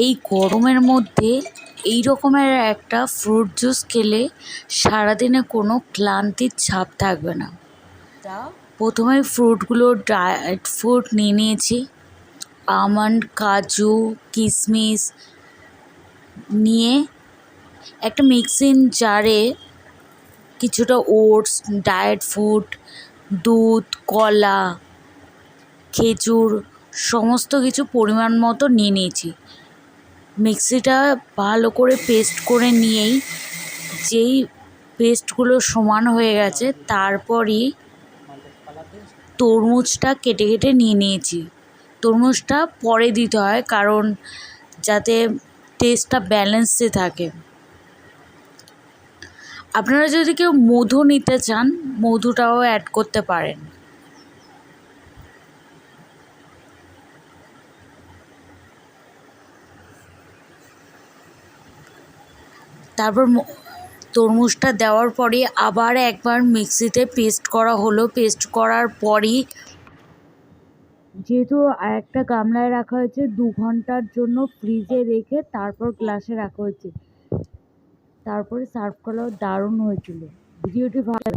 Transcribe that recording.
এই গরমের মধ্যে এই রকমের একটা ফ্রুট জুস খেলে সারাদিনে কোনো ক্লান্তির ছাপ থাকবে না। প্রথমে ফ্রুটগুলো ড্রাই ফ্রুট নিয়ে নিয়েছি, আমন্ড, কাজু, কিশমিশ নিয়ে একটা মিক্সিং জারে কিছুটা ওটস, ডায়েট ফ্রুট, দুধ, কলা, খেজুর সমস্ত কিছু পরিমাণ মতো নিয়ে নিয়েছি। মিক্সিটা ভালো করে পেস্ট করে নিয়েই যেই পেস্টগুলো সমান হয়ে গেছে তারপরই তরমুজটা কেটে কেটে নিয়ে নিয়েছি। তরমুজটা পরে দিতে হয় কারণ যাতে টেস্টটা ব্যালেন্সে থাকে। আপনারা যদি কেউ মধু নিতে চান মধুটাও অ্যাড করতে পারেন। তারপর তরমুজটা দেওয়ার পরে আবার একবার মিক্সিতে পেস্ট করা হলো। পেস্ট করার পরই যেহেতু একটা গামলায় রাখা হয়েছে 2 ঘন্টার জন্য ফ্রিজে রেখে তারপর গ্লাসে রাখা হয়েছে, তারপরে সার্ভ করা দারুণ হয়েছিল। ভিডিওটি ভালো